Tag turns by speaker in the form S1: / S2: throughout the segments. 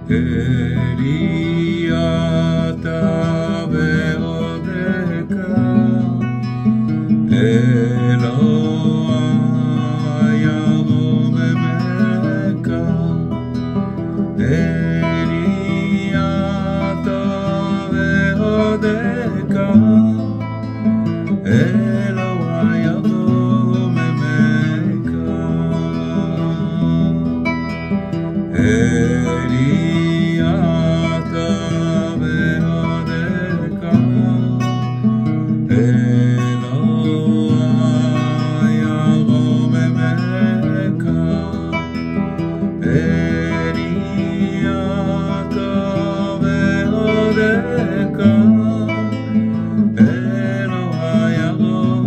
S1: Eliata ve'odeka Eloai aromemeka Eliata ve'odeka Eloai aromemeka Eliata ve'odeka Eloai aromemeka Eliata ve'odeka Eloai aromemeka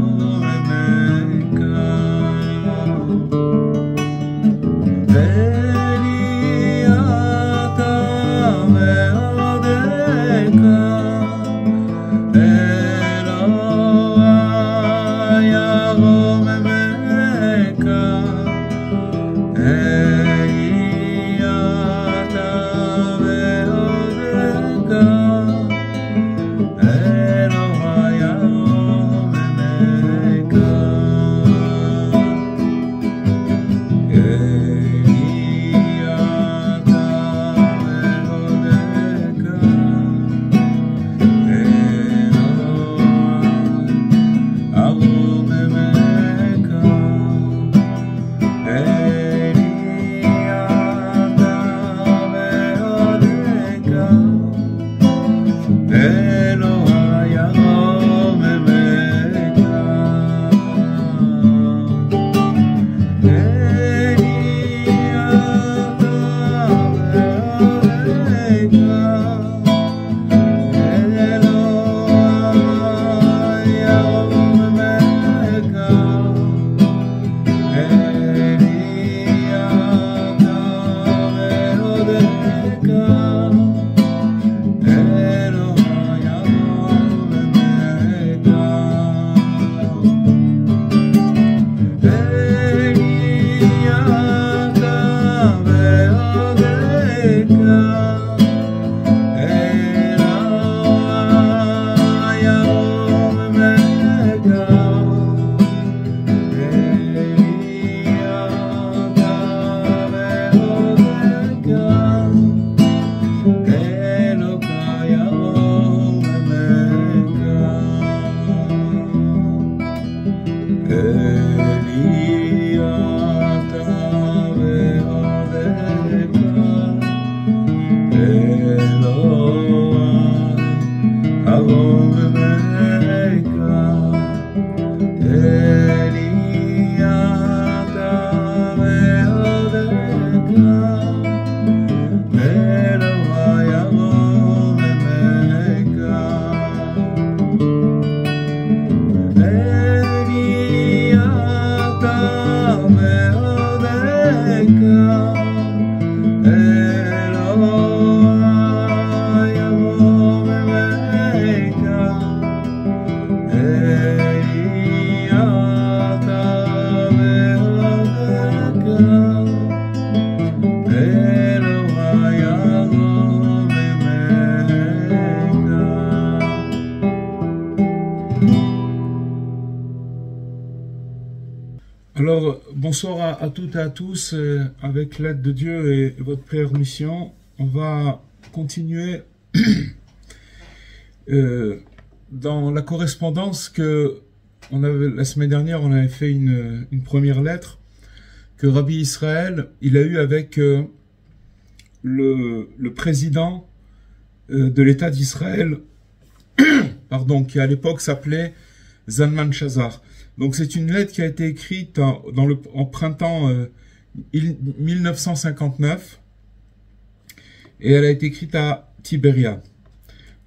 S2: Alors, bonsoir à toutes et à tous. Avec l'aide de Dieu et votre permission, on va continuer dans la correspondance que on avait la semaine dernière. On avait fait une première lettre que Rabbi Israël il a eu avec le président de l'État d'Israël, pardon, qui à l'époque s'appelait Zalman Shazar. Donc c'est une lettre qui a été écrite en printemps 1959 et elle a été écrite à Tibériade.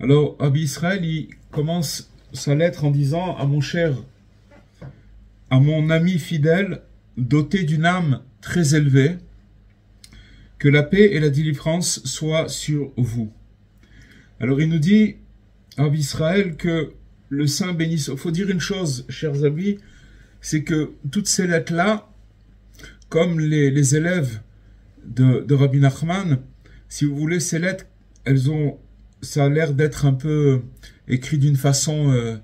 S2: Alors Rabbi Israël il commence sa lettre en disant à mon ami fidèle, doté d'une âme très élevée, que la paix et la délivrance soient sur vous. Alors il nous dit, Rabbi Israël, que le Saint bénisse. Il faut dire une chose, chers amis, c'est que toutes ces lettres-là, comme les élèves de Rabbi Nachman, si vous voulez, ces lettres, ça a l'air d'être un peu écrit d'une façon,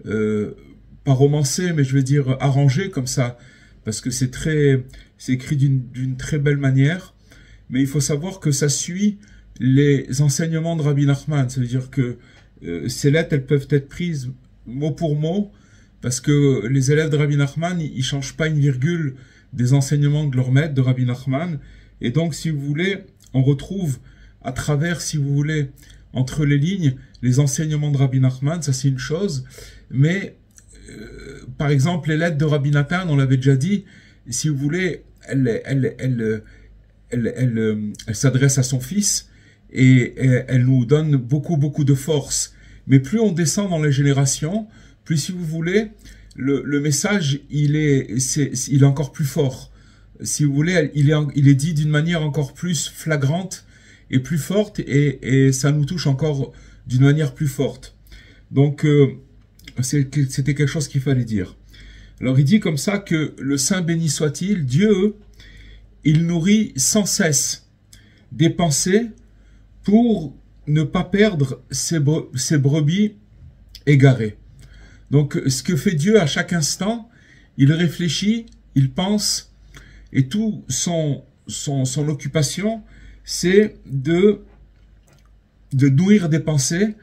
S2: pas romancée, mais je veux dire arrangée comme ça, parce que c'est écrit d'une très belle manière. Mais il faut savoir que ça suit les enseignements de Rabbi Nachman. Ça veut dire que ces lettres, elles peuvent être prises mot pour mot, parce que les élèves de Rabbi Nachman, ils changent pas une virgule des enseignements de leur maître, de Rabbi Nachman. Et donc, si vous voulez, on retrouve à travers, si vous voulez, entre les lignes, les enseignements de Rabbi Nachman, ça c'est une chose. Mais, par exemple, les lettres de Rabbi Nathan, on l'avait déjà dit, si vous voulez, elle s'adresse à son fils et elle nous donne beaucoup de force. Mais plus on descend dans les générations, plus, si vous voulez, le message, il est encore plus fort. Si vous voulez, il est dit d'une manière encore plus flagrante et plus forte, et ça nous touche encore d'une manière plus forte. Donc, c'était quelque chose qu'il fallait dire. Alors, il dit comme ça que le Saint béni soit-il, Dieu, il nourrit sans cesse des pensées pour ne pas perdre ses brebis égarées. Donc, ce que fait Dieu à chaque instant, il réfléchit, il pense, et tout son occupation, c'est de nourrir des pensées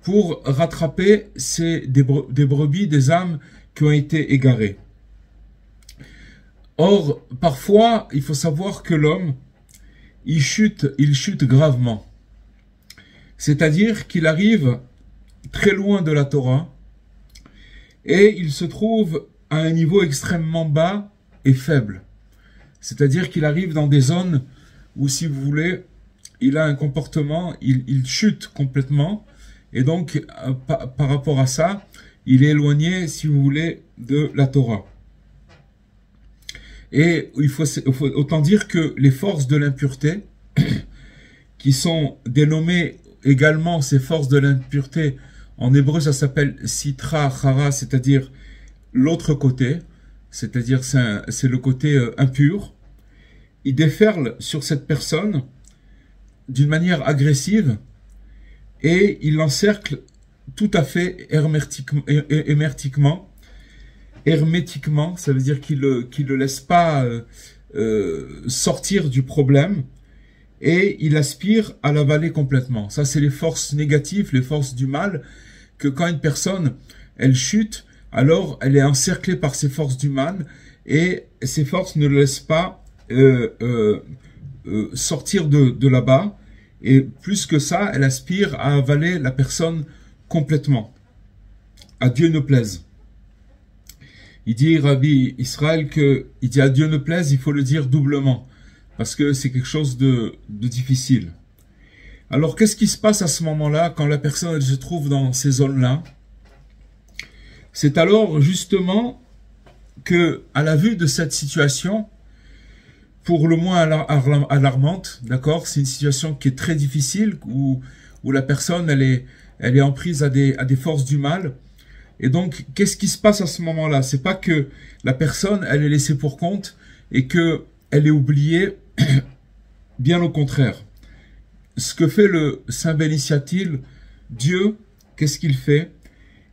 S2: pour rattraper des brebis, des âmes qui ont été égarées. Or, parfois, il faut savoir que l'homme, il chute gravement. C'est-à-dire qu'il arrive très loin de la Torah et il se trouve à un niveau extrêmement bas et faible. C'est-à-dire qu'il arrive dans des zones où, si vous voulez, il a un comportement, il chute complètement, et donc, par rapport à ça, il est éloigné, si vous voulez, de la Torah. Et il faut autant dire que les forces de l'impureté, qui sont dénommées également ces forces de l'impureté, en hébreu ça s'appelle sitra chara, c'est-à-dire l'autre côté, c'est-à-dire c'est le côté impur, il déferle sur cette personne d'une manière agressive et il l'encercle tout à fait hermétiquement, ça veut dire qu'il le laisse pas sortir du problème et il aspire à l'avaler complètement. Ça, c'est les forces négatives, les forces du mal, que quand une personne, elle chute, alors elle est encerclée par ces forces du mal et ces forces ne le laissent pas sortir de là-bas, et plus que ça, elle aspire à avaler la personne complètement. À Dieu ne plaise. Il dit, Rabbi Israël, il dit à Dieu ne plaise, il faut le dire doublement, parce que c'est quelque chose de difficile. Alors, qu'est-ce qui se passe à ce moment-là, quand la personne elle se trouve dans ces zones-là? C'est alors justement que, à la vue de cette situation, pour le moins alarmante, d'accord, c'est une situation qui est très difficile, où la personne elle est en prise à des forces du mal. Et donc, qu'est-ce qui se passe à ce moment-là? C'est pas que la personne elle est laissée pour compte et que elle est oubliée, bien au contraire. Ce que fait le Saint béni soit-il, Dieu, qu'est-ce qu'il fait?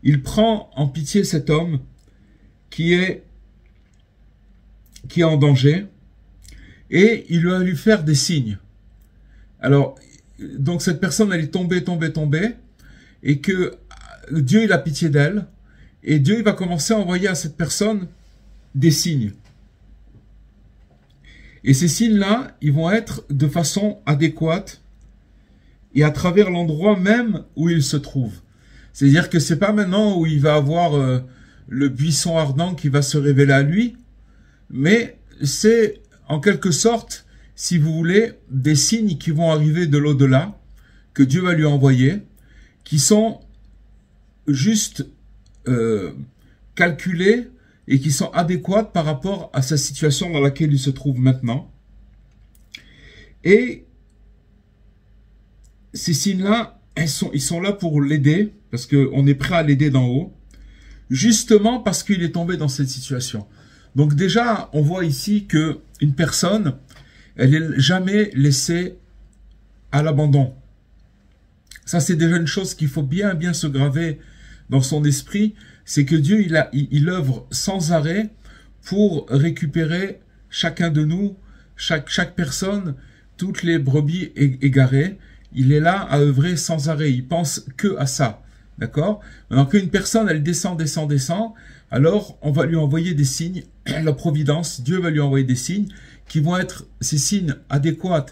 S2: Il prend en pitié cet homme qui est en danger et il va lui faire des signes. Alors, donc cette personne elle est tombée et que Dieu il a pitié d'elle et Dieu il va commencer à envoyer à cette personne des signes. Et ces signes-là, ils vont être de façon adéquate et à travers l'endroit même où il se trouve. C'est-à-dire que c'est pas maintenant où il va avoir le buisson ardent qui va se révéler à lui, mais c'est en quelque sorte, si vous voulez, des signes qui vont arriver de l'au-delà, que Dieu va lui envoyer, qui sont juste calculés et qui sont adéquates par rapport à sa situation dans laquelle il se trouve maintenant. Et ces signes-là, ils sont là pour l'aider, parce qu'on est prêt à l'aider d'en haut, justement parce qu'il est tombé dans cette situation. Donc déjà, on voit ici que une personne, elle n'est jamais laissée à l'abandon. Ça, c'est déjà une chose qu'il faut bien, bien se graver dans son esprit, c'est que Dieu, il œuvre sans arrêt pour récupérer chacun de nous, chaque personne, toutes les brebis égarées. Il est là à œuvrer sans arrêt. Il pense que à ça. D'accord? Maintenant qu'une personne, elle descend, alors on va lui envoyer des signes. La providence, Dieu va lui envoyer des signes qui vont être ces signes adéquats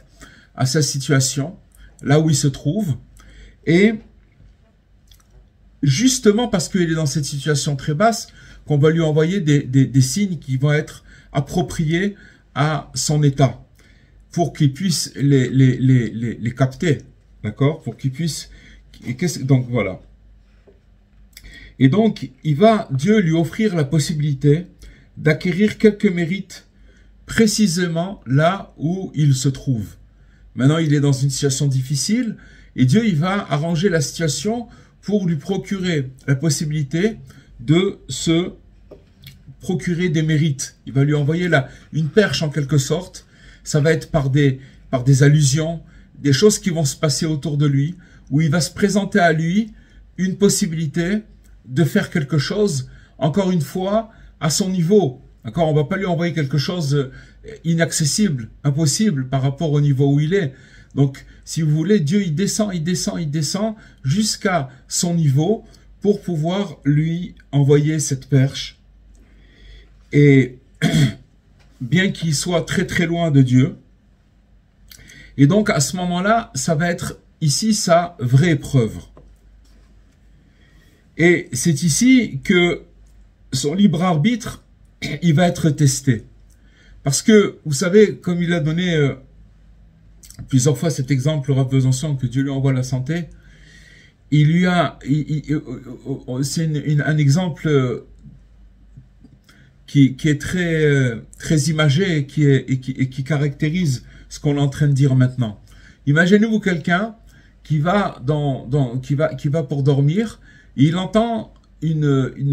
S2: à sa situation, là où il se trouve. Et justement parce qu'il est dans cette situation très basse, qu'on va lui envoyer des signes qui vont être appropriés à son état, pour qu'il puisse les capter, d'accord? Pour qu'il puisse... Donc voilà. Et donc, Dieu lui offrir la possibilité d'acquérir quelques mérites précisément là où il se trouve. Maintenant, il est dans une situation difficile, et Dieu, il va arranger la situation pour lui procurer la possibilité de se procurer des mérites. Il va lui envoyer une perche en quelque sorte. Ça va être par des allusions, des choses qui vont se passer autour de lui, où il va se présenter à lui une possibilité de faire quelque chose, encore une fois, à son niveau. D'accord? On va pas lui envoyer quelque chose inaccessible, impossible par rapport au niveau où il est. Donc, si vous voulez, Dieu, il descend jusqu'à son niveau pour pouvoir lui envoyer cette perche. Et bien qu'il soit très très loin de Dieu. Et donc, à ce moment-là, ça va être ici sa vraie épreuve. Et c'est ici que son libre arbitre, il va être testé. Parce que, vous savez, comme il a donné plusieurs fois cet exemple, le Rav Besançon, que Dieu lui envoie la santé, il lui a... c'est un exemple qui est très imagé et qui caractérise ce qu'on est en train de dire maintenant. Imaginez-vous quelqu'un qui va pour dormir, et il entend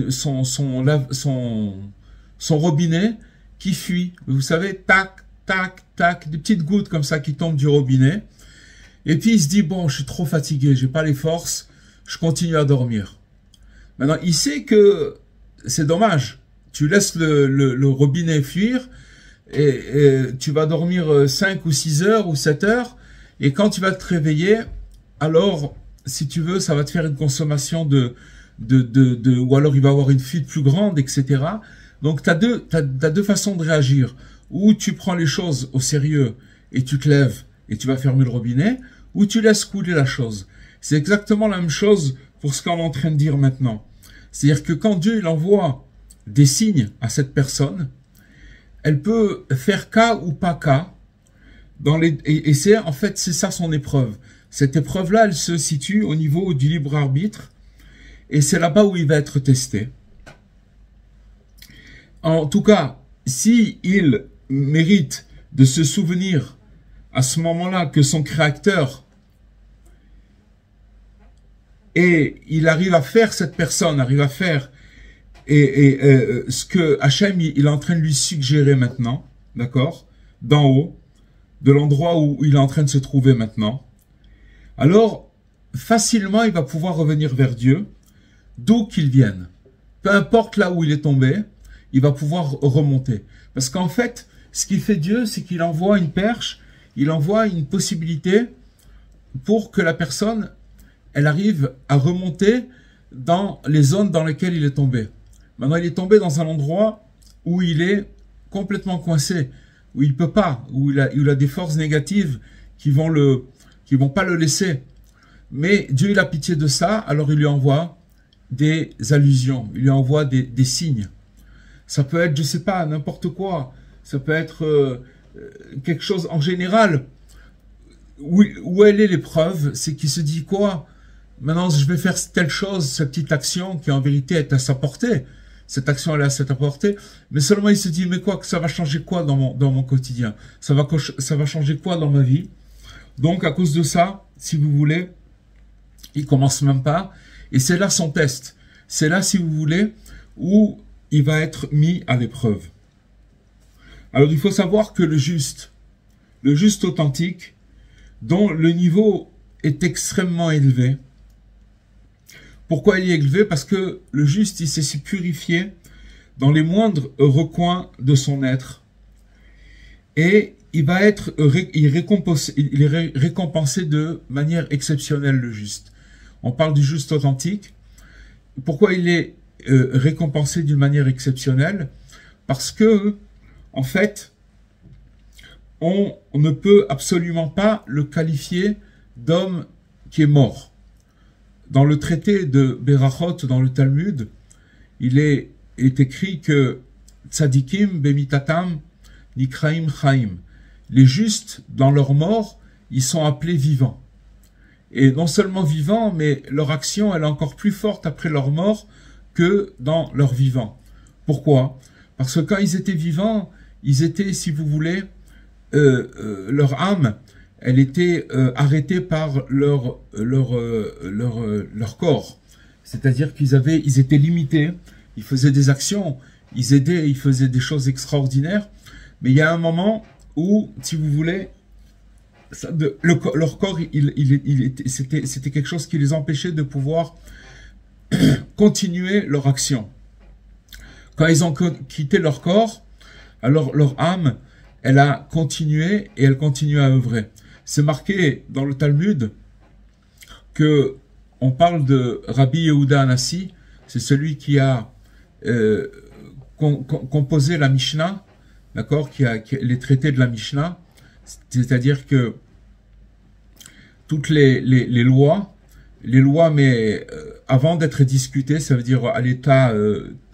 S2: son robinet qui fuit. Vous savez, tac, tac, tac, des petites gouttes comme ça qui tombent du robinet. Et puis il se dit, bon, je suis trop fatigué, j'ai pas les forces, je continue à dormir. Maintenant, il sait que c'est dommage. Tu laisses le robinet fuir et tu vas dormir 5 ou 6 heures ou 7 heures. Et quand tu vas te réveiller, alors, si tu veux, ça va te faire une consommation ou alors il va avoir une fuite plus grande, etc. Donc, t'as deux façons de réagir. Ou tu prends les choses au sérieux et tu te lèves et tu vas fermer le robinet, ou tu laisses couler la chose. C'est exactement la même chose pour ce qu'on est en train de dire maintenant. C'est-à-dire que quand Dieu il envoie des signes à cette personne, elle peut faire cas ou pas cas, et c'est en fait c'est ça son épreuve. Cette épreuve-là, elle se situe au niveau du libre arbitre, et c'est là-bas où il va être testé. En tout cas, si il mérite de se souvenir à ce moment-là que son Créateur, et il arrive à faire, cette personne arrive à faire ce que Hachem il est en train de lui suggérer maintenant, d'accord, d'en haut, de l'endroit où il est en train de se trouver maintenant, alors facilement il va pouvoir revenir vers Dieu, d'où qu'il vienne. Peu importe là où il est tombé, il va pouvoir remonter. Parce qu'en fait, ce qu'il fait Dieu, c'est qu'il envoie une perche, il envoie une possibilité pour que la personne, elle arrive à remonter dans les zones dans lesquelles il est tombé. Maintenant, il est tombé dans un endroit où il est complètement coincé, où il peut pas, où il a des forces négatives qui vont pas le laisser. Mais Dieu, il a pitié de ça, alors il lui envoie des allusions, il lui envoie des signes. Ça peut être, je sais pas, n'importe quoi. Ça peut être quelque chose en général. Où elle est l'épreuve, c'est qu'il se dit quoi? Maintenant, je vais faire telle chose, cette petite action qui en vérité est à sa portée. Cette action, elle est à sa portée. Mais seulement il se dit, mais quoi, que ça va changer quoi dans mon quotidien? Ça va changer quoi dans ma vie? Donc, à cause de ça, si vous voulez, il commence même pas. Et c'est là son test. C'est là, si vous voulez, où il va être mis à l'épreuve. Alors, il faut savoir que le juste authentique dont le niveau est extrêmement élevé. Pourquoi il est élevé? Parce que le juste, il sait se purifier dans les moindres recoins de son être. Et il va être récompensé de manière exceptionnelle, le juste. On parle du juste authentique. Pourquoi il est récompensé d'une manière exceptionnelle? Parce que, en fait, on ne peut absolument pas le qualifier d'homme qui est mort. Dans le traité de Berachot, dans le Talmud, il est écrit que Tzadikim bemitatam nikraim chaim. Les justes, dans leur mort, ils sont appelés vivants. Et non seulement vivants, mais leur action, elle est encore plus forte après leur mort que dans leur vivant. Pourquoi? Parce que quand ils étaient vivants, ils étaient, si vous voulez, leur âme, elle était arrêtée par leur corps. C'est-à-dire ils étaient limités, ils faisaient des actions, ils aidaient, ils faisaient des choses extraordinaires, mais il y a un moment où, si vous voulez, leur corps, c'était quelque chose qui les empêchait de pouvoir continuer leur action. Quand ils ont quitté leur corps, alors leur âme, elle a continué et elle continue à œuvrer. C'est marqué dans le Talmud que on parle de Rabbi Yehuda Hanassi, c'est celui qui a composé la Mishnah, d'accord, qui a les traités de la Mishnah, c'est-à-dire que toutes les lois, mais avant d'être discutées, ça veut dire à l'état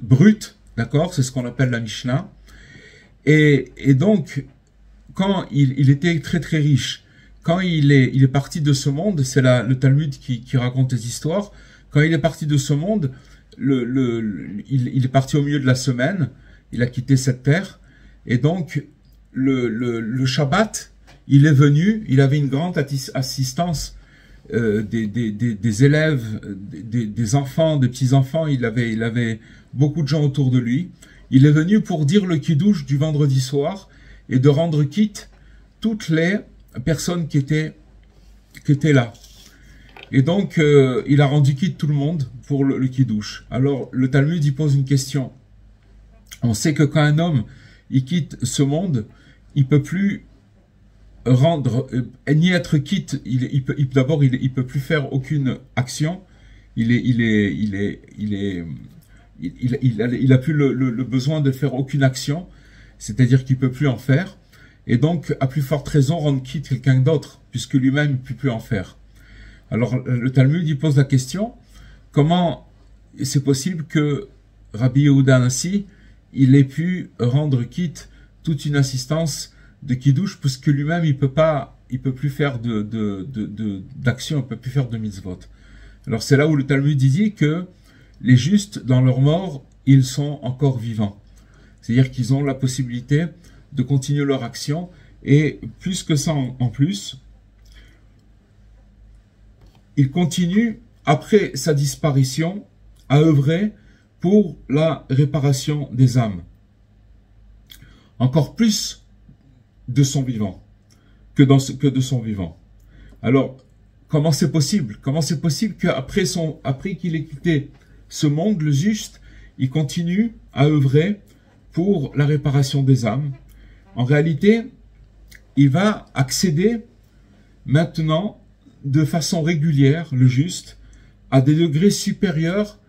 S2: brut, d'accord, c'est ce qu'on appelle la Mishnah. Et donc, quand il était très très riche, quand il est parti de ce monde, c'est le Talmud qui raconte des histoires, quand il est parti de ce monde, il est parti au milieu de la semaine, il a quitté cette terre, et donc le Shabbat, il est venu, il avait une grande assistance des élèves, des enfants, des petits-enfants, il avait beaucoup de gens autour de lui. Il est venu pour dire le kiddush du vendredi soir et de rendre quitte toutes les personnes qui étaient là. Et donc, il a rendu quitte tout le monde pour le kiddush. Alors, le Talmud, il pose une question. On sait que quand un homme, il quitte ce monde, il peut plus ni être quitte, d'abord, il peut plus faire aucune action. Il a plus le besoin de faire aucune action, c'est-à-dire qu'il peut plus en faire, et donc à plus forte raison rendre quitte quelqu'un d'autre, puisque lui-même ne peut plus en faire. Alors le Talmud il pose la question, comment c'est possible que Rabbi Yehuda Hanassi il ait pu rendre quitte toute une assistance de kiddush, puisque lui-même il peut plus faire d'action, il peut plus faire de mitzvot. Alors c'est là où le Talmud dit que les justes, dans leur mort, ils sont encore vivants. C'est-à-dire qu'ils ont la possibilité de continuer leur action. Et plus que ça en plus, ils continuent, après sa disparition, à œuvrer pour la réparation des âmes. Encore plus de son vivant que de son vivant. Alors, comment c'est possible? Comment c'est possible qu'après qu'il ait quitté ce monde, le juste, il continue à œuvrer pour la réparation des âmes? En réalité, il va accéder maintenant de façon régulière, le juste, à des degrés supérieurs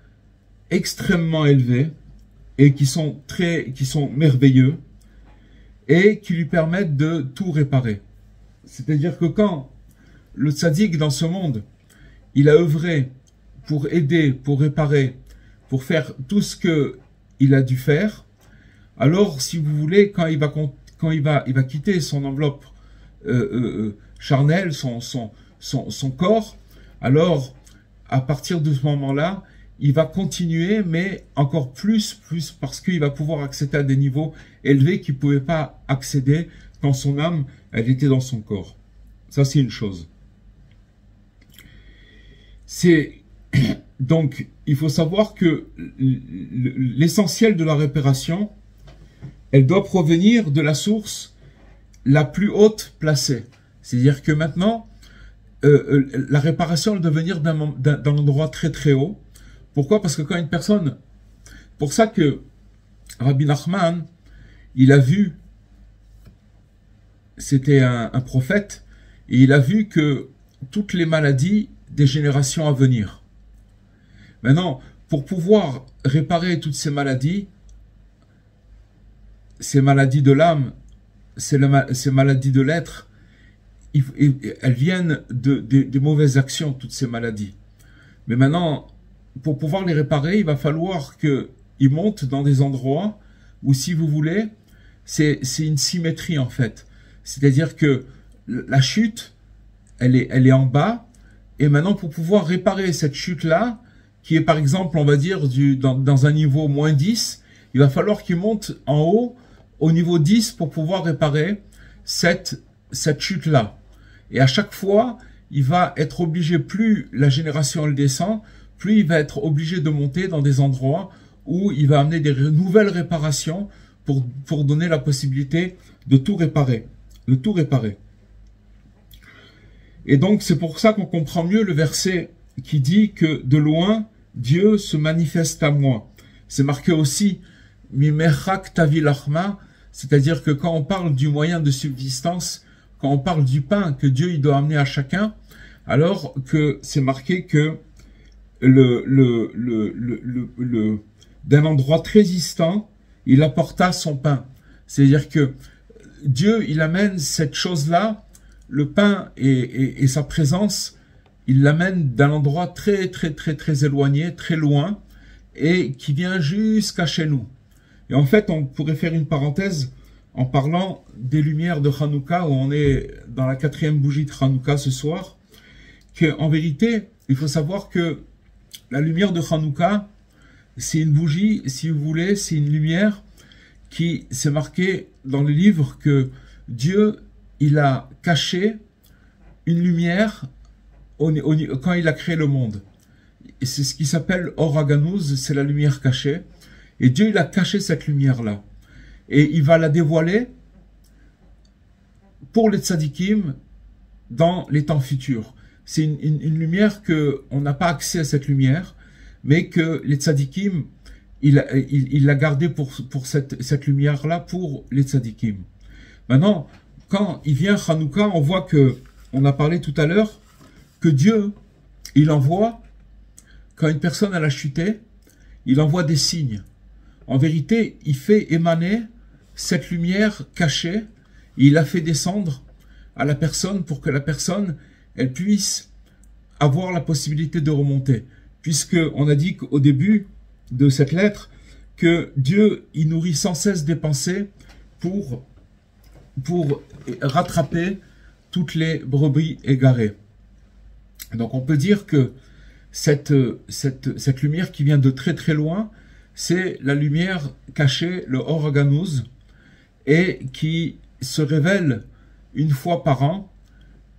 S2: extrêmement élevés et qui sont merveilleux et qui lui permettent de tout réparer. C'est-à-dire que quand le tzaddik dans ce monde, il a œuvré pour aider, pour réparer, pour faire tout ce que il a dû faire, alors si vous voulez, quand il va quitter son enveloppe charnelle, son corps, alors à partir de ce moment-là, il va continuer, mais encore plus parce qu'il va pouvoir accéder à des niveaux élevés qu'il ne pouvait pas accéder quand son âme, elle était dans son corps. Ça, c'est une chose. Donc, il faut savoir que l'essentiel de la réparation, elle doit provenir de la source la plus haute placée. C'est-à-dire que maintenant, la réparation elle doit venir d'un endroit très très haut. Pourquoi? Parce que quand une personne... Pour ça que Rabbi Nachman, il a vu, c'était un prophète, et il a vu que toutes les maladies des générations à venir. Maintenant, pour pouvoir réparer toutes ces maladies de l'âme, ces maladies de l'être, elles viennent des mauvaises actions, toutes ces maladies. Mais maintenant, pour pouvoir les réparer, il va falloir qu'ils montent dans des endroits où, si vous voulez, c'est une symétrie en fait. C'est-à-dire que la chute, elle est en bas, et maintenant pour pouvoir réparer cette chute-là, qui est par exemple, on va dire, dans un niveau moins 10, il va falloir qu'il monte en haut, au niveau 10, pour pouvoir réparer cette chute-là. Et à chaque fois, il va être obligé, plus la génération elle descend, plus il va être obligé de monter dans des endroits où il va amener des nouvelles réparations pour donner la possibilité de tout réparer. Et donc, c'est pour ça qu'on comprend mieux le verset qui dit que de loin, Dieu se manifeste à moi. C'est marqué aussi, Mimechak tavi lachma, c'est-à-dire que quand on parle du moyen de subsistance, quand on parle du pain que Dieu il doit amener à chacun, alors que c'est marqué que d'un endroit très distant, il apporta son pain. C'est-à-dire que Dieu, il amène cette chose-là, le pain et sa présence, il l'amène d'un endroit très, très, très, très éloigné, très loin, et qui vient jusqu'à chez nous. Et en fait, on pourrait faire une parenthèse en parlant des lumières de Hanouka, où on est dans la 4e bougie de Hanouka ce soir, qu'en vérité, il faut savoir que la lumière de Hanouka, c'est une bougie, si vous voulez, c'est une lumière qui s'est marqué dans le livre que Dieu, il a caché une lumière quand il a créé le monde. Et c'est ce qui s'appelle Or Haganouz, c'est la lumière cachée. Et Dieu, il a caché cette lumière-là. Et il va la dévoiler pour les tzadikim dans les temps futurs. C'est une lumière que on n'a pas accès à cette lumière, mais que les tzadikim, il l'a gardée pour cette lumière-là pour les tzadikim. Maintenant, quand il vient Hanouka, on voit que, on a parlé tout à l'heure, que Dieu, il envoie, quand une personne elle a chuté, il envoie des signes. En vérité, il fait émaner cette lumière cachée, et il la fait descendre à la personne pour que la personne, elle puisse avoir la possibilité de remonter. Puisque on a dit qu'au début de cette lettre, que Dieu, il nourrit sans cesse des pensées pour rattraper toutes les brebis égarées. Donc on peut dire que cette lumière qui vient de très très loin, c'est la lumière cachée, le Or Haganouz, et qui se révèle une fois par an.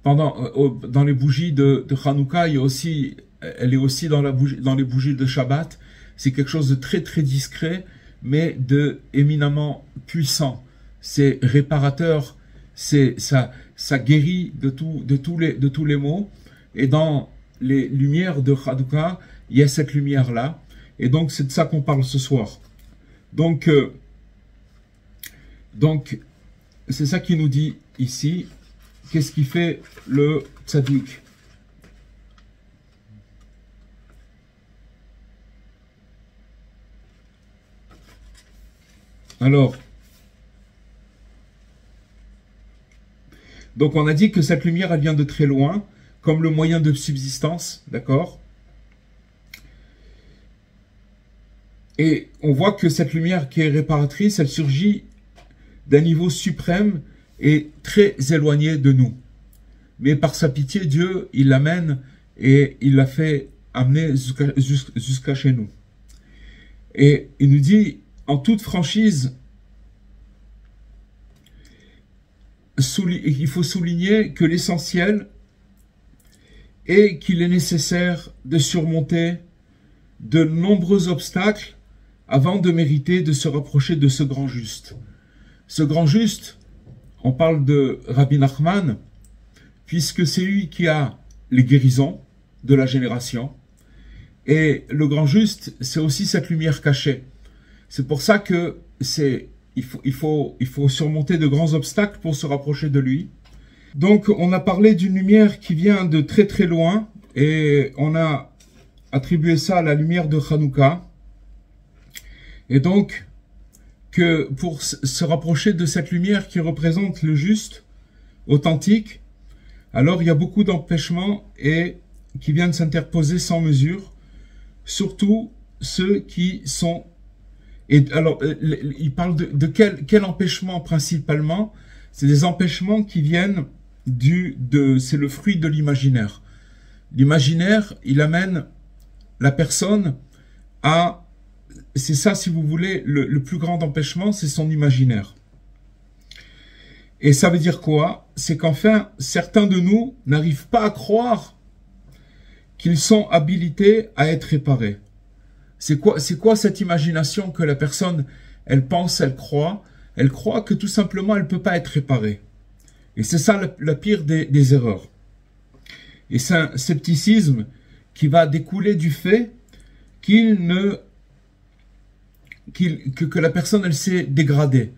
S2: Dans les bougies de Hanouka, elle est aussi dans les bougies de Shabbat. C'est quelque chose de très très discret, mais de éminemment puissant. C'est réparateur, ça guérit de tous les maux. Et dans les lumières de Hanouka, il y a cette lumière-là. Et donc, c'est de ça qu'on parle ce soir. Donc c'est ça qui nous dit ici. Qu'est-ce qui fait le tzaddik? Alors, donc on a dit que cette lumière, elle vient de très loin, comme le moyen de subsistance, d'accord? Et on voit que cette lumière qui est réparatrice, elle surgit d'un niveau suprême et très éloigné de nous. Mais par sa pitié, Dieu, il l'amène et il l'a fait amener jusqu'à chez nous. Et il nous dit, en toute franchise, il faut souligner que l'essentiel est qu'il est nécessaire de surmonter de nombreux obstacles avant de mériter de se rapprocher de ce grand juste. Ce grand juste, on parle de Rabbi Nachman, puisque c'est lui qui a les guérisons de la génération. Et le grand juste, c'est aussi cette lumière cachée. C'est pour ça que il faut surmonter de grands obstacles pour se rapprocher de lui. Donc, on a parlé d'une lumière qui vient de très très loin et on a attribué ça à la lumière de Hanouka. Et donc, que pour se rapprocher de cette lumière qui représente le juste, authentique, alors il y a beaucoup d'empêchements et qui viennent s'interposer sans mesure, surtout ceux qui sont... Et alors, il parle de quel empêchement principalement? C'est des empêchements qui viennent c'est le fruit de l'imaginaire. L'imaginaire, il amène la personne à... C'est ça, si vous voulez, le plus grand empêchement, c'est son imaginaire. Et ça veut dire quoi? C'est qu'enfin, certains de nous n'arrivent pas à croire qu'ils sont habilités à être réparés. C'est quoi cette imagination que la personne, elle pense, elle croit que tout simplement, elle ne peut pas être réparée. Et c'est ça la pire des erreurs. Et c'est un scepticisme qui va découler du fait que la personne, elle s'est dégradée.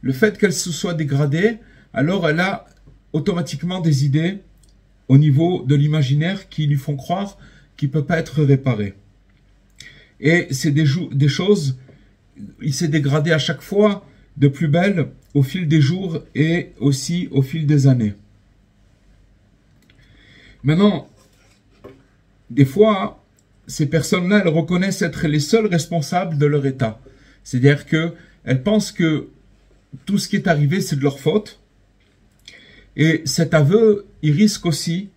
S2: Le fait qu'elle se soit dégradée, alors elle a automatiquement des idées au niveau de l'imaginaire qui lui font croire qu'il ne peut pas être réparé. Et c'est des choses, il s'est dégradé à chaque fois de plus belle au fil des jours et aussi au fil des années. Maintenant, des fois, ces personnes-là, elles reconnaissent être les seules responsables de leur état. C'est-à-dire qu'elles pensent que tout ce qui est arrivé, c'est de leur faute. Et cet aveu, il risque aussi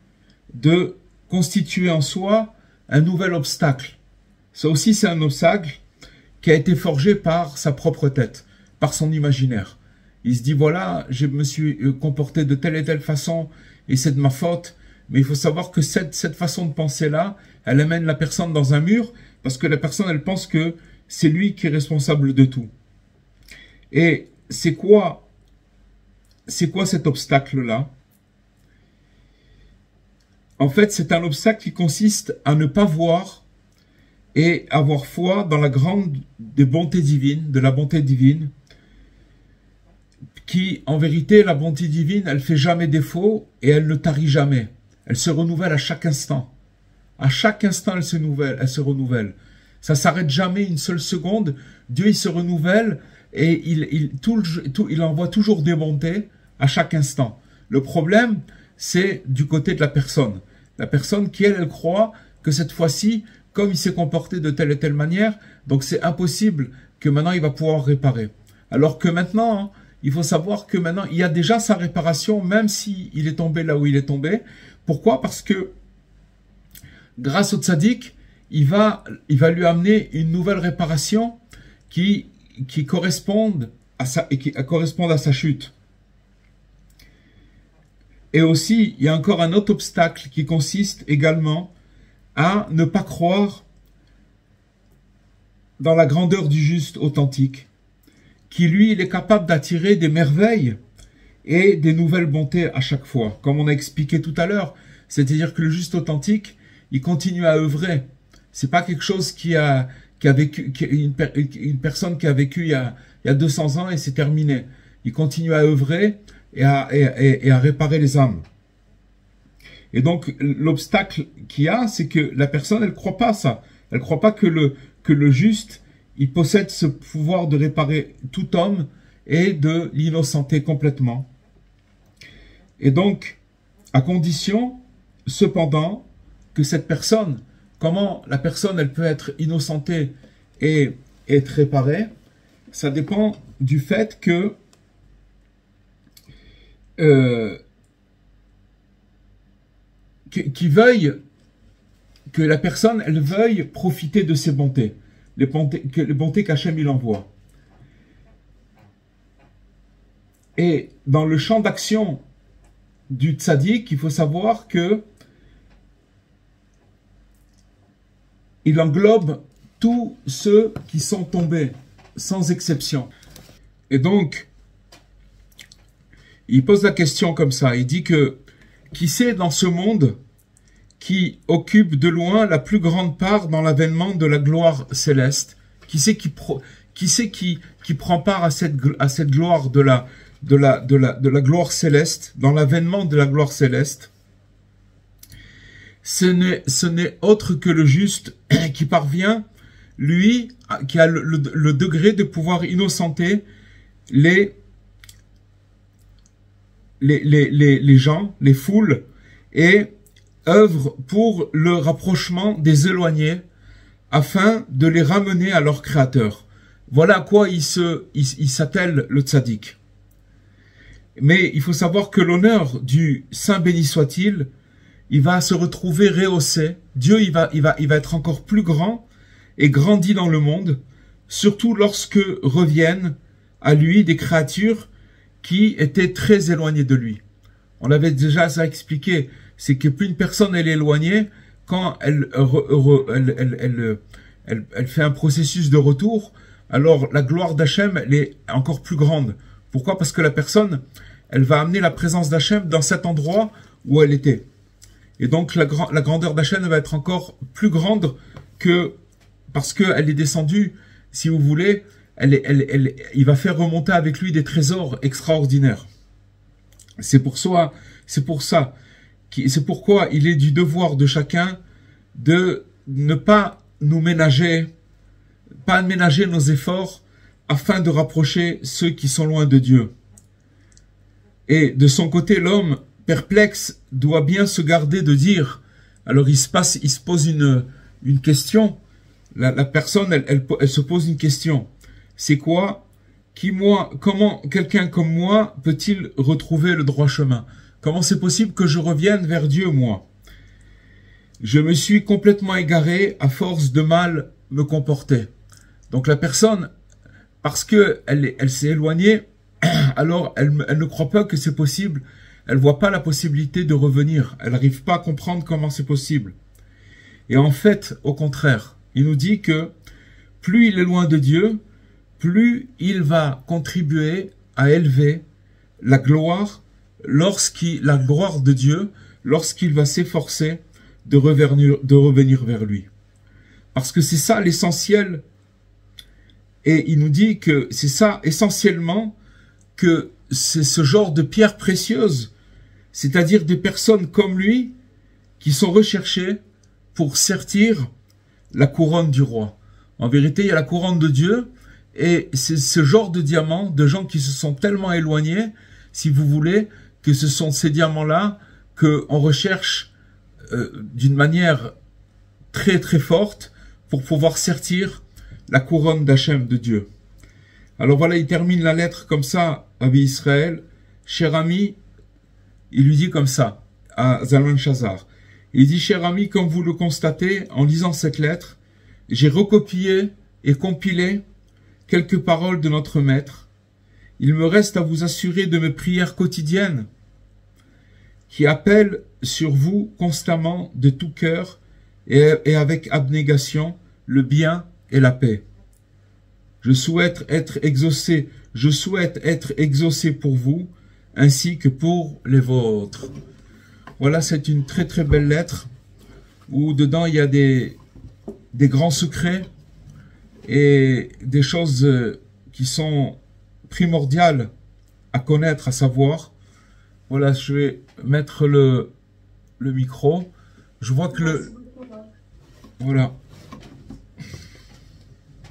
S2: de constituer en soi un nouvel obstacle. Ça aussi, c'est un obstacle qui a été forgé par sa propre tête, par son imaginaire. Il se dit, voilà, je me suis comporté de telle et telle façon et c'est de ma faute. Mais il faut savoir que cette façon de penser-là, elle amène la personne dans un mur parce que la personne, elle pense que c'est lui qui est responsable de tout. Et c'est quoi cet obstacle-là? En fait, c'est un obstacle qui consiste à ne pas voir et avoir foi dans la grande des bontés divines, de la bonté divine, qui, en vérité, la bonté divine, elle fait jamais défaut et elle ne tarit jamais. Elle se renouvelle à chaque instant. À chaque instant, elle se renouvelle. Ça s'arrête jamais une seule seconde. Dieu, il se renouvelle et il envoie toujours des bontés à chaque instant. Le problème, c'est du côté de la personne. La personne qui, elle croit que cette fois-ci, comme il s'est comporté de telle et telle manière, donc c'est impossible que maintenant il va pouvoir réparer. Alors que maintenant, il faut savoir que maintenant, il y a déjà sa réparation, même s'il est tombé là où il est tombé. Pourquoi? Parce que grâce au tzaddik, il va lui amener une nouvelle réparation qui corresponde à sa chute. Et aussi, il y a encore un autre obstacle qui consiste également à ne pas croire dans la grandeur du juste authentique, qui lui, il est capable d'attirer des merveilles et des nouvelles bontés à chaque fois, comme on a expliqué tout à l'heure. C'est-à-dire que le juste authentique, il continue à œuvrer. C'est pas quelque chose qui a vécu, une personne qui a vécu il y a 200 ans et c'est terminé. Il continue à œuvrer et à réparer les âmes. Et donc, l'obstacle qu'il y a, c'est que la personne, elle croit pas ça. Elle croit pas que le juste, il possède ce pouvoir de réparer tout homme et de l'innocenter complètement. Et donc, à condition, cependant, que cette personne, comment la personne, elle peut être innocentée et être réparée, ça dépend du fait que que la personne, elle veuille profiter de ses bontés, les bontés qu'Hachem il envoie. Et dans le champ d'action du tzaddik, il faut savoir que il englobe tous ceux qui sont tombés, sans exception. Et donc, il pose la question comme ça, il dit que qui sait dans ce monde qui occupe de loin la plus grande part dans l'avènement de la gloire céleste? Qui c'est qui prend part à cette gloire de la gloire céleste, dans l'avènement de la gloire céleste? Ce n'est autre que le juste qui parvient, lui, qui a le degré de pouvoir innocenter les gens, les foules, et œuvre pour le rapprochement des éloignés, afin de les ramener à leur Créateur. Voilà à quoi il s'attelle le tzaddik. Mais il faut savoir que l'honneur du Saint béni soit-il, il va se retrouver rehaussé. Dieu, il va être encore plus grand et grandi dans le monde, surtout lorsque reviennent à lui des créatures qui étaient très éloignées de lui. On avait déjà ça expliqué, c'est que plus une personne elle est éloignée, quand elle fait un processus de retour, alors la gloire d'Hachem, elle est encore plus grande. Pourquoi? Parce que la personne, elle va amener la présence d'Hachem dans cet endroit où elle était. Et donc la grandeur d'Hachem va être encore plus grande que parce qu'elle est descendue, si vous voulez, il va faire remonter avec lui des trésors extraordinaires. C'est pourquoi il est du devoir de chacun de ne pas nous ménager, pas ménager nos efforts afin de rapprocher ceux qui sont loin de Dieu. Et de son côté, l'homme perplexe doit bien se garder de dire, alors il se pose une question, la personne, elle se pose une question. C'est quoi? Comment quelqu'un comme moi peut-il retrouver le droit chemin? Comment c'est possible que je revienne vers Dieu, moi? Je me suis complètement égaré à force de mal me comporter. Donc la personne, parce que elle s'est éloignée, alors elle ne croit pas que c'est possible. Elle voit pas la possibilité de revenir. Elle n'arrive pas à comprendre comment c'est possible. Et en fait, au contraire, il nous dit que plus il est loin de Dieu, plus il va contribuer à élever la gloire de Dieu lorsqu'il va s'efforcer de revenir vers lui. Parce que c'est ça l'essentiel. Et il nous dit que c'est ça essentiellement, que c'est ce genre de pierres précieuses, c'est-à-dire des personnes comme lui qui sont recherchées pour sertir la couronne du roi. En vérité, il y a la couronne de Dieu, et c'est ce genre de diamants, de gens qui se sont tellement éloignés, si vous voulez, que ce sont ces diamants-là qu'on recherche d'une manière très très forte pour pouvoir sertir la couronne d'Hachem de Dieu. Alors voilà, il termine la lettre comme ça à Israël. Cher ami, il lui dit comme ça à Zalman Shazar. Il dit, cher ami, comme vous le constatez en lisant cette lettre, j'ai recopié et compilé quelques paroles de notre maître. Il me reste à vous assurer de mes prières quotidiennes qui appellent sur vous constamment de tout cœur et avec abnégation le bien et la paix. Je souhaite être exaucé pour vous ainsi que pour les vôtres. Voilà, c'est une très très belle lettre où dedans il y a des grands secrets et des choses qui sont primordiales à connaître, à savoir. Voilà, je vais mettre le micro. Je vois que voilà.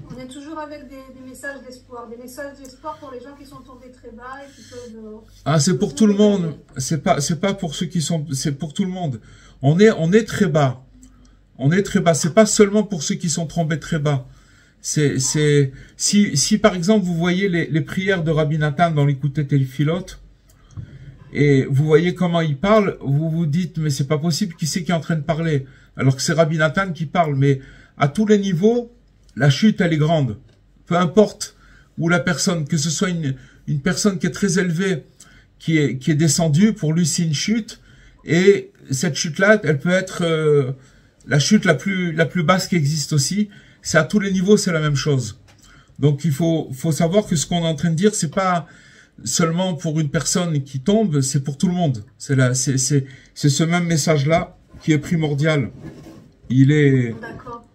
S3: On est toujours avec des messages d'espoir, pour les gens qui sont tombés très bas et qui peuvent...
S2: Ah, c'est pour tout le monde. C'est pas pour ceux qui sont... C'est pour tout le monde. On est très bas. On est très bas. C'est pas seulement pour ceux qui sont tombés très bas. Si par exemple vous voyez les prières de Rabbi Nathan dans l'Écoutet et le Philote, et vous voyez comment il parle, vous vous dites mais c'est pas possible, qui c'est qui est en train de parler? Alors que c'est Rabbi Nathan qui parle, mais à tous les niveaux, la chute elle est grande. Peu importe où la personne, que ce soit une personne qui est très élevée, qui est descendue, pour lui c'est une chute, et cette chute-là, elle peut être la chute la plus basse qui existe aussi. C'est à tous les niveaux, c'est la même chose. Donc il faut savoir que ce qu'on est en train de dire, c'est pas seulement pour une personne qui tombe, c'est pour tout le monde. C'est ce même message-là qui est primordial. Il est...
S3: D'accord.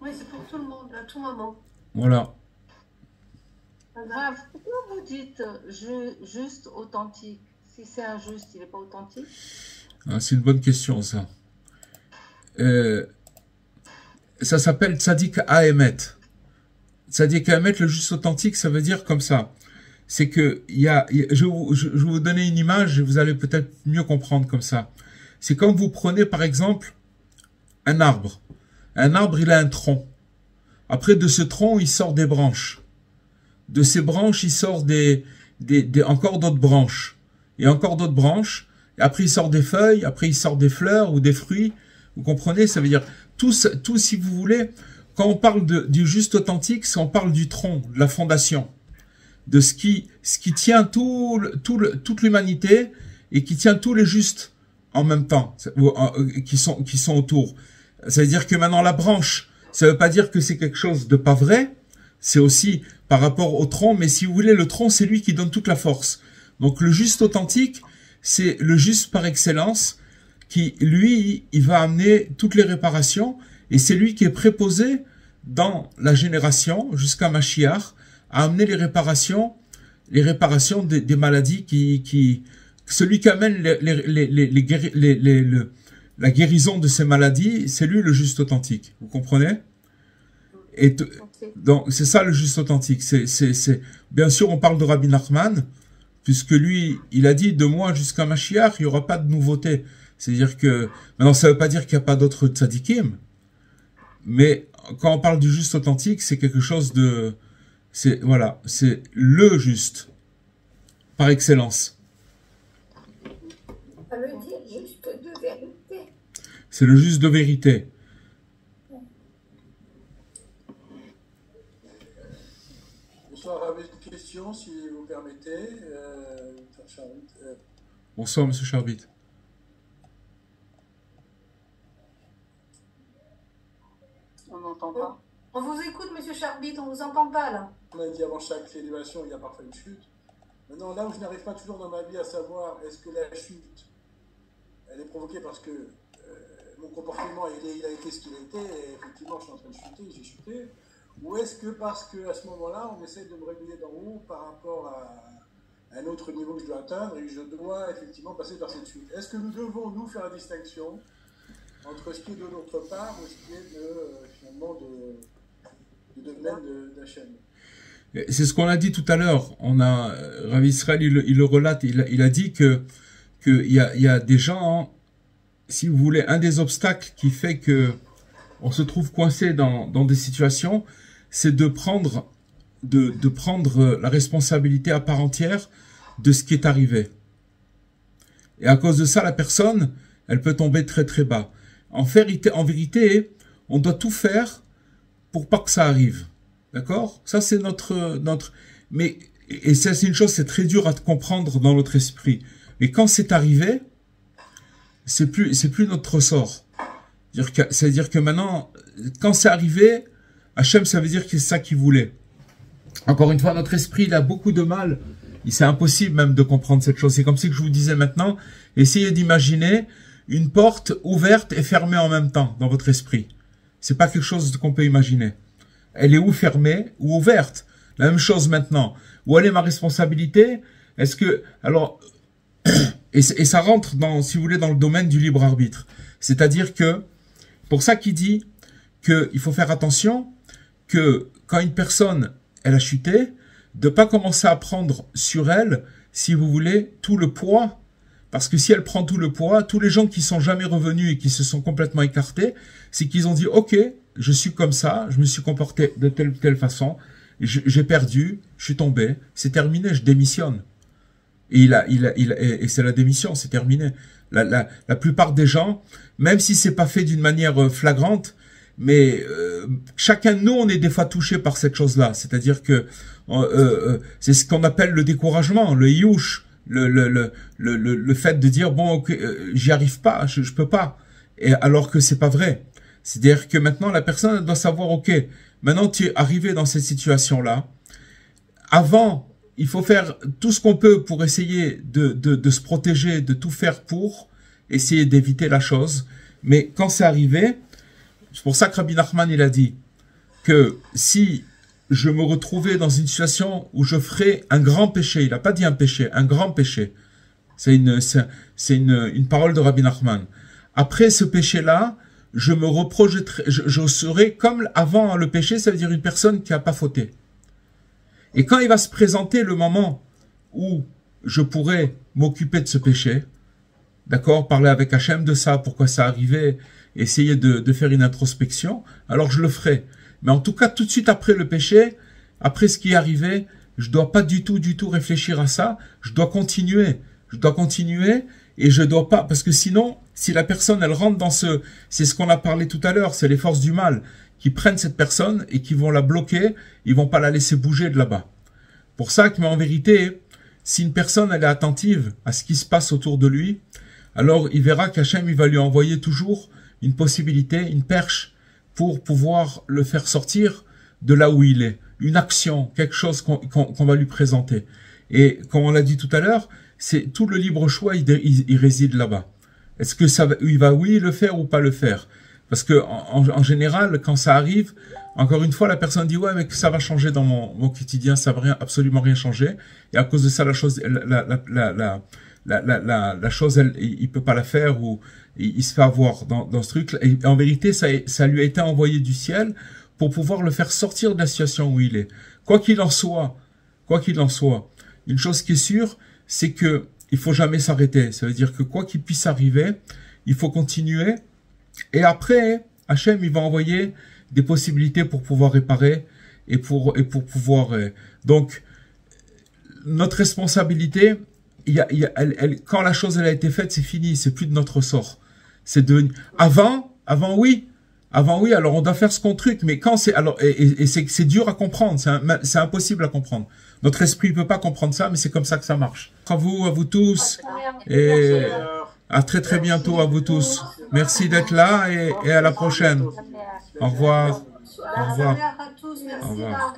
S3: Oui, c'est pour tout le monde, à tout moment.
S2: Voilà.
S4: Pas grave. Pourquoi vous dites juste authentique? Si c'est injuste, il n'est pas authentique?
S2: Ah, c'est une bonne question, ça. Ça s'appelle Tzadik Haemet. Tzadik Haemet, le juste authentique, ça veut dire comme ça. C'est que, je vais vous donner une image et vous allez peut-être mieux comprendre comme ça. C'est comme vous prenez, par exemple, un arbre. Un arbre, il a un tronc. Après, de ce tronc, il sort des branches. De ces branches, il sort encore d'autres branches. Et encore d'autres branches. Et après, il sort des feuilles. Après, il sort des fleurs ou des fruits. Vous comprenez? Ça veut dire, tout, si vous voulez, quand on parle du juste authentique, c'est on parle du tronc, de la fondation. De ce qui tient toute l'humanité et qui tient tous les justes en même temps, qui sont autour. Ça veut dire que maintenant, la branche, ça veut pas dire que c'est quelque chose de pas vrai. C'est aussi par rapport au tronc, mais si vous voulez, le tronc, c'est lui qui donne toute la force. Donc, le juste authentique, c'est le juste par excellence, qui, lui, il va amener toutes les réparations, et c'est lui qui est préposé dans la génération, jusqu'à Mashiach, à amener les réparations des maladies celui qui amène la guérison de ces maladies, c'est lui le juste authentique. Vous comprenez? Et donc, c'est ça le juste authentique. Bien sûr, on parle de Rabbi Nachman, puisque lui, il a dit, de moi jusqu'à Mashiach, il n'y aura pas de nouveauté. C'est-à-dire que, maintenant, ça ne veut pas dire qu'il n'y a pas d'autres tzadikim, mais quand on parle du juste authentique, c'est quelque chose de, voilà, c'est le juste, par excellence.
S5: Ça veut dire juste de vérité.
S2: C'est le juste de vérité.
S6: Bonsoir, j'avais une question, si vous permettez.
S2: Bonsoir, monsieur Charbit.
S4: On n'entend pas.
S3: On vous écoute, monsieur Charbit, on vous entend pas, là.
S6: On a dit avant chaque élévation, il y a parfois une chute. Maintenant, là où je n'arrive pas toujours dans ma vie à savoir, est-ce que la chute, elle est provoquée parce que mon comportement, il a été ce qu'il a été, et effectivement, je suis en train de chuter, j'ai chuté, ou est-ce que parce qu'à ce moment-là, on essaie de me réguler d'en haut par rapport à un autre niveau que je dois atteindre, et je dois effectivement passer par cette chute. Est-ce que nous devons, nous, faire la distinction entre ce qui est de notre part ou ce qui est finalement du domaine d'Hachem?
S2: C'est ce qu'on a dit tout à l'heure. Rav Israël, il le relate, il a dit qu'il y a des gens, si vous voulez, un des obstacles qui fait que on se trouve coincé dans des situations, c'est de prendre la responsabilité à part entière de ce qui est arrivé. Et à cause de ça, la personne, elle peut tomber très très bas. En vérité, on doit tout faire pour pas que ça arrive. D'accord? Ça, c'est et ça, c'est une chose, c'est très dur à comprendre dans notre esprit. Mais quand c'est arrivé, c'est plus notre ressort. C'est-à-dire que maintenant, quand c'est arrivé, Hachem, ça veut dire que c'est ça qu'il voulait. Encore une fois, notre esprit, il a beaucoup de mal. C'est impossible même de comprendre cette chose. C'est comme si que je vous disais maintenant, essayez d'imaginer une porte ouverte et fermée en même temps dans votre esprit. C'est pas quelque chose qu'on peut imaginer. Elle est ou fermée ou ouverte. La même chose maintenant. Où elle est ma responsabilité? Est-ce que, alors, et ça rentre si vous voulez, dans le domaine du libre arbitre. C'est-à-dire que, pour ça qu'il dit qu'il faut faire attention que quand une personne, elle a chuté, de pas commencer à prendre sur elle, si vous voulez, tout le poids. Parce que si elle prend tout le poids, tous les gens qui sont jamais revenus et qui se sont complètement écartés, c'est qu'ils ont dit, OK, je suis comme ça, je me suis comporté de telle ou telle façon, j'ai perdu, je suis tombé, c'est terminé, je démissionne. Et et c'est la démission, c'est terminé. La plupart des gens, même si c'est pas fait d'une manière flagrante, mais chacun de nous, on est des fois touché par cette chose-là. C'est-à-dire que c'est ce qu'on appelle le découragement, le youch, le fait de dire bon, okay, j'y arrive pas, je peux pas. Et alors que c'est pas vrai. C'est-à-dire que maintenant la personne doit savoir, ok, maintenant tu es arrivé dans cette situation-là. Avant, il faut faire tout ce qu'on peut pour essayer de se protéger, de tout faire pour. essayer d'éviter la chose. Mais quand c'est arrivé, c'est pour ça que Rabbi Nachman, il a dit que si je me retrouvais dans une situation où je ferais un grand péché, il n'a pas dit un péché, un grand péché. C'est une parole de Rabbi Nachman. Après ce péché-là, je me reprojetterai, je serai comme avant le péché, ça veut dire une personne qui n'a pas fauté. Et quand il va se présenter le moment où je pourrais m'occuper de ce péché, d'accord, parler avec Hachem de ça, pourquoi ça arrivait, essayer de faire une introspection, alors je le ferai. Mais en tout cas, tout de suite après le péché, après ce qui est arrivé, je dois pas du tout réfléchir à ça, je dois continuer et je dois pas, parce que sinon, si la personne, elle rentre dans c'est ce qu'on a parlé tout à l'heure, c'est les forces du mal qui prennent cette personne et qui vont la bloquer, ils vont pas la laisser bouger de là-bas. Pour ça que, mais en vérité, si une personne, elle est attentive à ce qui se passe autour de lui, alors il verra qu'Hachem, il va lui envoyer toujours une possibilité, une perche, pour pouvoir le faire sortir de là où il est. Une action, quelque chose qu'on va lui présenter. Et comme on l'a dit tout à l'heure, c'est tout le libre choix, il réside là-bas. Est-ce que il va le faire ou pas le faire? Parce que en général, quand ça arrive, encore une fois, la personne dit ouais, mais que ça va changer dans mon quotidien, ça va absolument rien changer. Et à cause de ça, la chose, la chose, il peut pas la faire ou il se fait avoir dans ce truc. Et en vérité, ça lui a été envoyé du ciel pour pouvoir le faire sortir de la situation où il est. Quoi qu'il en soit, une chose qui est sûre, c'est que il faut jamais s'arrêter. Ça veut dire que quoi qu'il puisse arriver, il faut continuer. Et après, Hachem, il va envoyer des possibilités pour pouvoir réparer et pour pouvoir. Donc, notre responsabilité, quand la chose elle a été faite, c'est fini, c'est plus de notre ressort. C'est devenu. Avant oui. Alors on doit faire ce qu'on truc, mais quand c'est c'est dur à comprendre, c'est impossible à comprendre. Notre esprit ne peut pas comprendre ça, mais c'est comme ça que ça marche. À vous tous, et à très bientôt à vous tous. Merci d'être là et à la prochaine. Au revoir. Au revoir.
S3: À tous, merci.
S2: Au revoir.